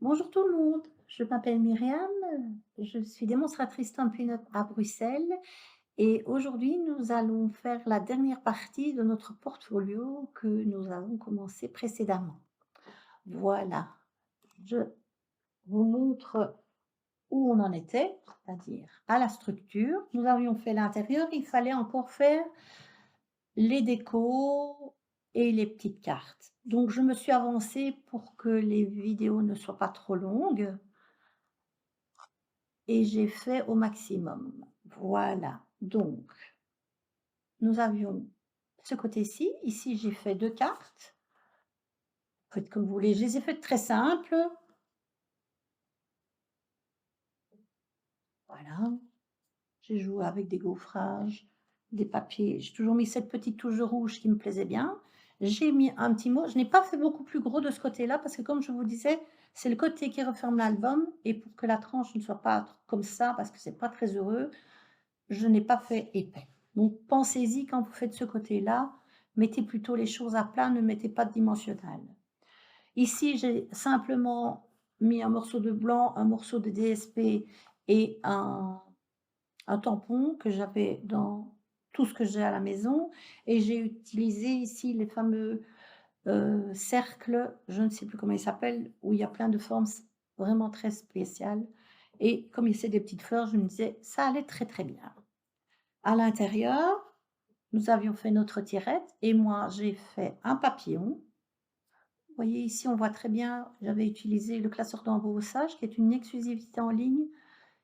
Bonjour tout le monde, je m'appelle Myriam, je suis démonstratrice Stampin' Up à Bruxelles et aujourd'hui nous allons faire la dernière partie de notre portfolio que nous avons commencé précédemment. Voilà, je vous montre où on en était, c'est-à-dire à la structure. Nous avions fait l'intérieur, il fallait encore faire les décos et les petites cartes. Donc je me suis avancée pour que les vidéos ne soient pas trop longues. Et j'ai fait au maximum. Voilà, donc nous avions ce côté-ci. Ici, j'ai fait 2 cartes. Faites comme vous voulez. Je les ai faites très simples. Voilà, j'ai joué avec des gaufrages, des papiers. J'ai toujours mis cette petite touche rouge qui me plaisait bien. J'ai mis un petit mot. Je n'ai pas fait beaucoup plus gros de ce côté-là parce que comme je vous disais, c'est le côté qui referme l'album et pour que la tranche ne soit pas comme ça parce que c'est pas très heureux, je n'ai pas fait épais. Donc pensez-y quand vous faites ce côté-là, mettez plutôt les choses à plat, ne mettez pas de dimensionnel. Ici, j'ai simplement mis un morceau de blanc, un morceau de DSP et un tampon que j'avais dans tout ce que j'ai à la maison et j'ai utilisé ici les fameux, cercles, je ne sais plus comment ils s'appellent, où il y a plein de formes vraiment très spéciales et comme c'est des petites fleurs, je me disais: «Ça allait très, très bien». À l'intérieur, nous avions fait notre tirette et moi j'ai fait un papillon. Vous voyez ici, on voit très bien, j'avais utilisé le classeur d'embossage qui est une exclusivité en ligne,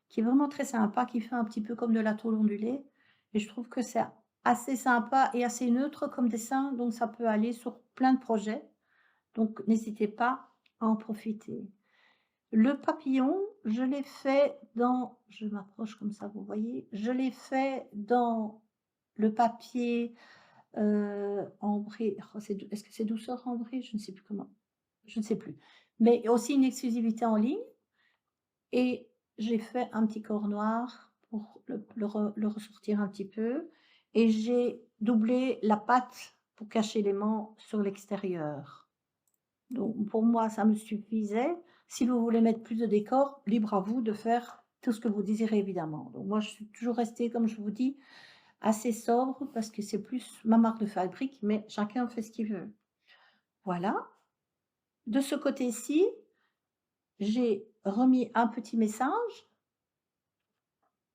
qui est vraiment très sympa, qui fait un petit peu comme de la tôle ondulée et je trouve que c'est assez sympa et assez neutre comme dessin, donc ça peut aller sur plein de projets. Donc n'hésitez pas à en profiter. Le papillon, je l'ai fait dans je m'approche comme ça, vous voyez? Je l'ai fait dans le papier, ambré, oh c'est dou est-ce que c'est douceur ambré? Je ne sais plus comment, je ne sais plus. Mais aussi une exclusivité en ligne et j'ai fait un petit corps noir pour le ressortir un petit peu et j'ai doublé la pâte pour cacher l'aimant sur l'extérieur. Donc pour moi, ça me suffisait. Si vous voulez mettre plus de décor, libre à vous de faire tout ce que vous désirez évidemment. Donc moi, je suis toujours restée, comme je vous dis, assez sobre parce que c'est plus ma marque de fabrique, mais chacun fait ce qu'il veut. Voilà. De ce côté-ci, j'ai remis un petit message.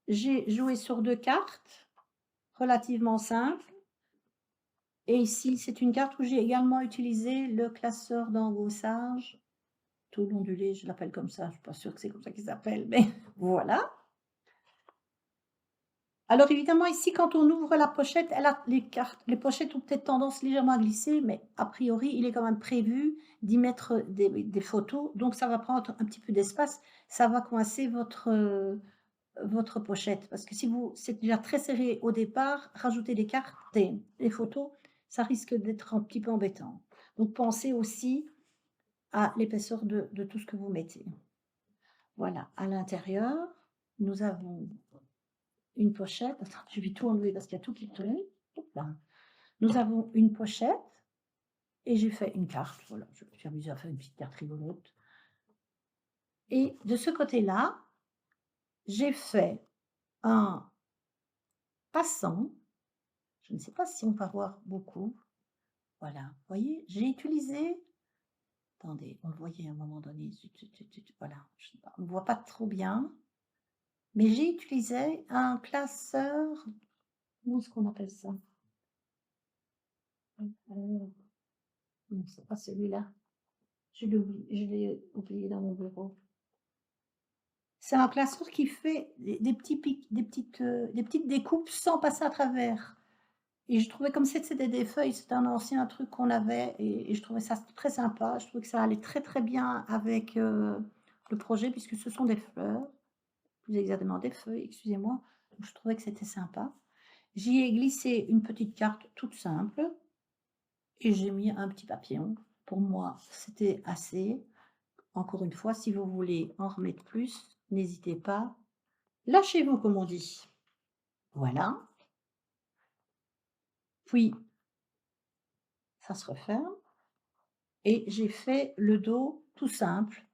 J'ai joué sur 2 cartes relativement simples et ici, c'est une carte où j'ai également utilisé le classeur d'embossage, tout ondulé, je l'appelle comme ça, je suis pas sûre que c'est comme ça qu'il s'appelle, mais voilà. Alors évidemment ici, quand on ouvre la pochette, elle a les pochettes ont peut-être tendance légèrement à glisser, mais a priori, il est quand même prévu d'y mettre des photos, donc ça va prendre un petit peu d'espace, ça va coincer votre pochette. Parce que si vous c'est déjà très serré au départ, rajouter des cartes, des photos, ça risque d'être un petit peu embêtant. Donc pensez aussi à l'épaisseur de tout ce que vous mettez. Voilà, à l'intérieur, nous avons une pochette. Attends, je vais tout enlever parce qu'il y a tout qui tombe. Hop là. Nous avons une pochette et j'ai fait une carte. Voilà, je me suis amusée à faire une petite carte rigolote. Et de ce côté-là, j'ai fait un passant. Je ne sais pas si on va voir beaucoup. Voilà, vous voyez, j'ai utilisé. Attendez, on le voyait à un moment donné. Zut, zut, zut, zut, voilà, on ne voit pas trop bien. Mais j'ai utilisé un classeur. Comment est-ce qu'on appelle ça? Non, c'est pas celui-là. Je l'ai oublié dans mon bureau. C'est un classeur qui fait des petits pics, des petites découpes sans passer à travers et je trouvais comme c'était des feuilles, c'était un ancien truc qu'on avait et je trouvais ça très sympa. Je trouvais que ça allait très, très bien avec, le projet puisque ce sont des fleurs, plus exactement des feuilles, excusez-moi. Donc je trouvais que c'était sympa. J'y ai glissé une petite carte toute simple et j'ai mis un petit papillon. Pour moi, c'était assez. Encore une fois, si vous voulez en remettre plus, n'hésitez pas. Lâchez-vous, comme on dit. Voilà. Puis, ça se referme et j'ai fait le dos tout simple.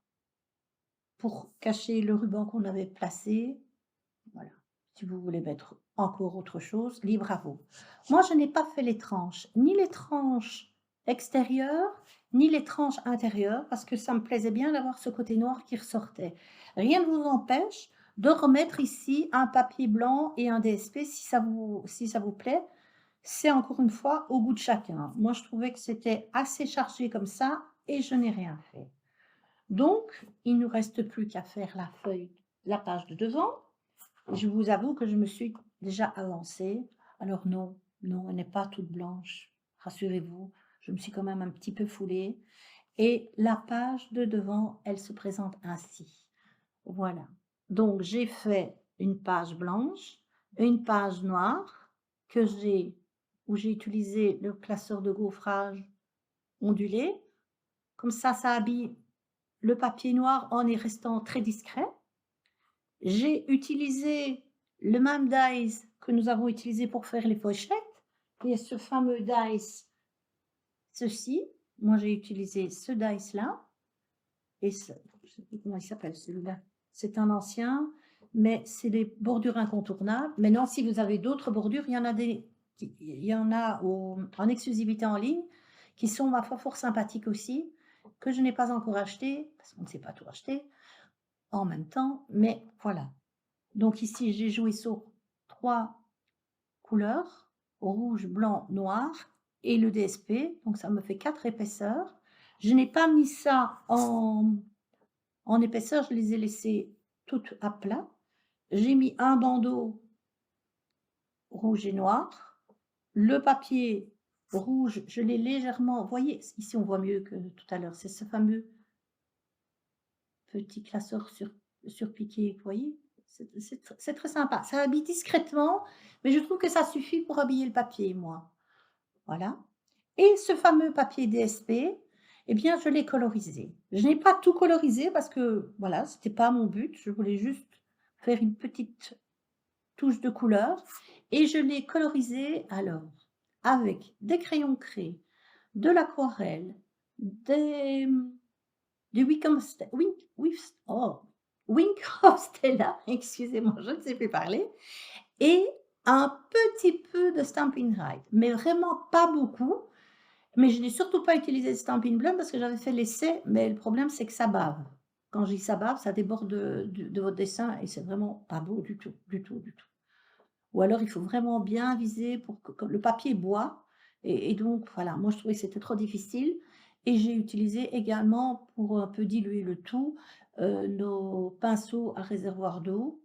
pour cacher le ruban qu'on avait placé. Voilà. Si vous voulez mettre encore autre chose, libre à vous. Moi, je n'ai pas fait ni les tranches extérieures, ni les tranches intérieures, parce que ça me plaisait bien d'avoir ce côté noir qui ressortait. Rien ne vous empêche de remettre ici un papier blanc et un DSP si ça vous plaît. C'est encore une fois au goût de chacun. Moi, je trouvais que c'était assez chargé comme ça et je n'ai rien fait. Donc, il ne nous reste plus qu'à faire la page de devant. Je vous avoue que je me suis déjà avancée. Alors non, non, elle n'est pas toute blanche, rassurez-vous. Je me suis quand même un petit peu foulée. Et la page de devant, elle se présente ainsi. Voilà. Donc, j'ai fait une page blanche, une page noire où j'ai utilisé le classeur de gaufrage ondulé. Comme ça habille le papier noir en y restant très discret. J'ai utilisé le même dies que nous avons utilisé pour faire les pochettes, et ce fameux dies, ceci. Moi, j'ai utilisé ce dies-là, et je ne sais plus comment il s'appelle celui-là. C'est un ancien, mais c'est des bordures incontournables. Maintenant, si vous avez d'autres bordures, il y en a en exclusivité en ligne qui sont, ma foi, fort sympathiques aussi, que je n'ai pas encore acheté, parce qu'on ne sait pas tout acheter en même temps, mais voilà. Donc ici, j'ai joué sur 3 couleurs, rouge, blanc, noir et le DSP, donc ça me fait 4 épaisseurs. Je n'ai pas mis ça en épaisseur, je les ai laissées toutes à plat. J'ai mis un bandeau rouge et noir. Le papier rouge, je l'ai légèrement, vous voyez, ici on voit mieux que tout à l'heure, c'est ce fameux petit classeur surpiqué, vous voyez? C'est très sympa. Ça habille discrètement, mais je trouve que ça suffit pour habiller le papier, moi. Voilà. Et ce fameux papier DSP, eh bien, je l'ai colorisé. Je n'ai pas tout colorisé parce que, voilà, c'était pas mon but. Je voulais juste faire une petite touche de couleur et je l'ai colorisé alors avec des crayons craie, de l'aquarelle, des du Wink of Stella, excusez-moi, je ne sais plus parler, et un petit peu de Stampin' Rite, mais vraiment pas beaucoup. Mais je n'ai surtout pas utilisé de Stampin' Blum parce que j'avais fait l'essai, mais le problème, c'est que ça bave. Quand je dis ça bave, ça déborde de votre dessin et c'est vraiment pas beau du tout, du tout, du tout. Ou alors, il faut vraiment bien viser pour que le papier boit et donc voilà, moi, je trouvais que c'était trop difficile et j'ai utilisé également pour un peu diluer le tout, nos pinceaux à réservoir d'eau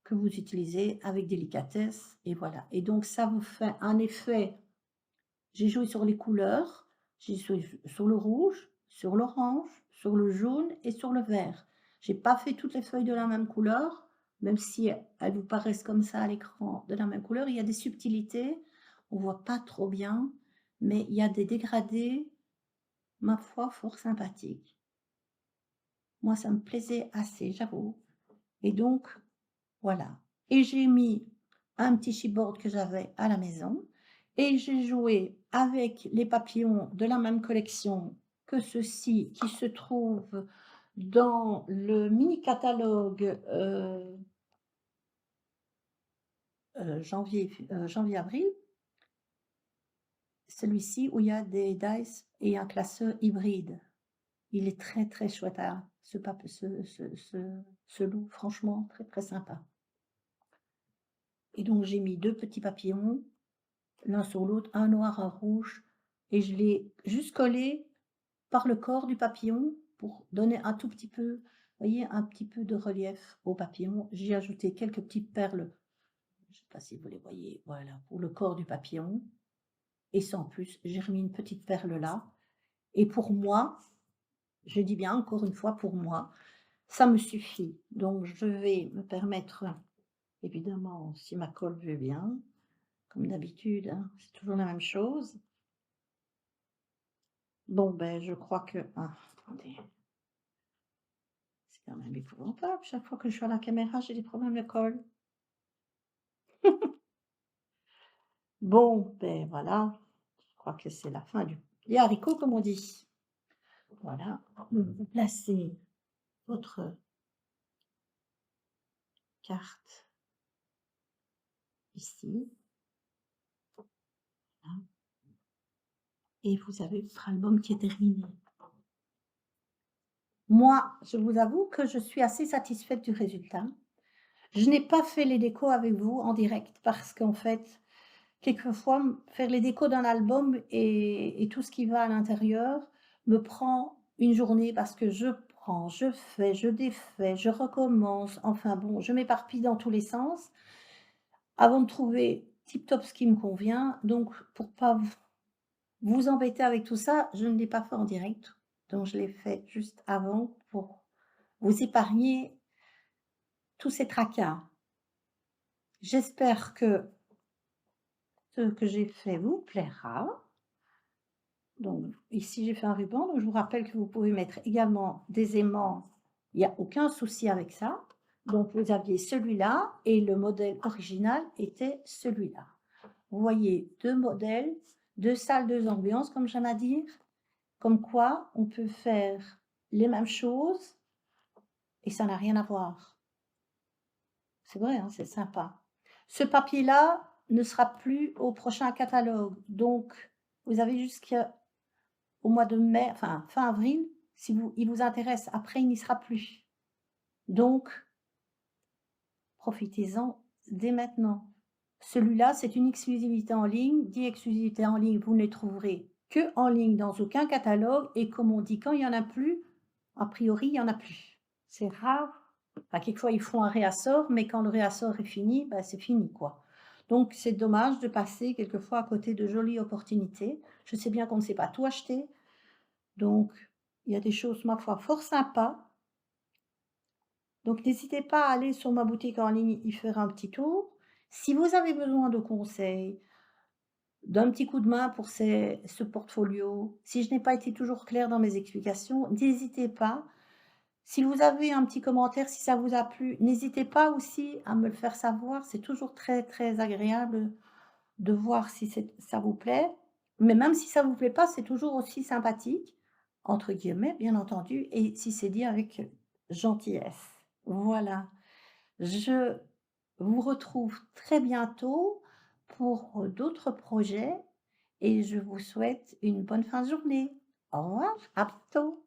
que vous utilisez avec délicatesse et voilà et donc ça vous fait un effet. J'ai joué sur les couleurs, j'ai joué sur le rouge, sur l'orange, sur le jaune et sur le vert. J'ai pas fait toutes les feuilles de la même couleur, même si elles vous paraissent comme ça à l'écran de la même couleur. Il y a des subtilités, on voit pas trop bien, mais il y a des dégradés, ma foi, fort sympathiques. Moi, ça me plaisait assez, j'avoue. Et donc, voilà. Et j'ai mis un petit chipboard que j'avais à la maison et j'ai joué avec les papillons de la même collection que ceux-ci qui se trouvent dans le mini catalogue janvier-avril. Celui-ci où il y a des dice et un classeur hybride. Il est très très chouette, hein, ce lot, franchement très très sympa. Et donc j'ai mis 2 petits papillons l'un sur l'autre, un noir, un rouge, et je l'ai juste collé par le corps du papillon pour donner un tout petit peu, vous voyez, un petit peu de relief au papillon. J'ai ajouté quelques petites perles, je ne sais pas si vous les voyez, voilà, pour le corps du papillon. Et sans plus, j'ai remis une petite perle là. Et pour moi, je dis bien encore une fois pour moi, ça me suffit. Donc je vais me permettre, évidemment, si ma colle veut bien, comme d'habitude, hein, c'est toujours la même chose. Bon, ben, je crois que... Ah, attendez. C'est quand même épouvantable. Chaque fois que je suis à la caméra, j'ai des problèmes de colle. Bon, ben voilà. Je crois que c'est la fin des haricots, comme on dit. Voilà. Vous placez votre carte ici, là, et vous avez votre album qui est terminé. Moi, je vous avoue que je suis assez satisfaite du résultat. Je n'ai pas fait les décos avec vous en direct parce qu'en fait, quelquefois, faire les décos d'un album et tout ce qui va à l'intérieur me prend une journée parce que je prends, je fais, je défais, je recommence, enfin bon, je m'éparpille dans tous les sens avant de trouver tip top ce qui me convient. Donc pour pas vous embêter avec tout ça, je ne l'ai pas fait en direct, donc je l'ai fait juste avant pour vous épargner tous ces tracas. J'espère que ce que j'ai fait vous plaira. Donc ici, j'ai fait un ruban, donc je vous rappelle que vous pouvez mettre également des aimants, il n'y a aucun souci avec ça. Donc vous aviez celui-là et le modèle original était celui-là. Vous voyez 2 modèles, 2 salles, 2 ambiances, comme j'aime à dire. Comme quoi on peut faire les mêmes choses et ça n'a rien à voir. C'est vrai, hein, c'est sympa. Ce papier-là ne sera plus au prochain catalogue, donc vous avez jusqu'au mois de mai, enfin fin avril, si il vous intéresse. Après, il n'y sera plus. Donc, profitez-en dès maintenant. Celui-là, c'est une exclusivité en ligne. Dit exclusivité en ligne, vous ne les trouverez que en ligne dans aucun catalogue. Et comme on dit, quand il n'y en a plus, a priori, il n'y en a plus. C'est rare. Enfin, quelquefois, ils font un réassort, mais quand le réassort est fini, ben, c'est fini, quoi. Donc, c'est dommage de passer quelquefois à côté de jolies opportunités. Je sais bien qu'on ne sait pas tout acheter. Donc, il y a des choses, ma foi, fort sympas. Donc, n'hésitez pas à aller sur ma boutique en ligne, y faire un petit tour. Si vous avez besoin de conseils, d'un petit coup de main pour ce portfolio, si je n'ai pas été toujours claire dans mes explications, n'hésitez pas. Si vous avez un petit commentaire, si ça vous a plu, n'hésitez pas aussi à me le faire savoir. C'est toujours très, très agréable de voir si ça vous plaît. Mais même si ça ne vous plaît pas, c'est toujours aussi sympathique, entre guillemets, bien entendu, et si c'est dit avec gentillesse. Voilà. Je vous retrouve très bientôt pour d'autres projets et je vous souhaite une bonne fin de journée. Au revoir, à bientôt.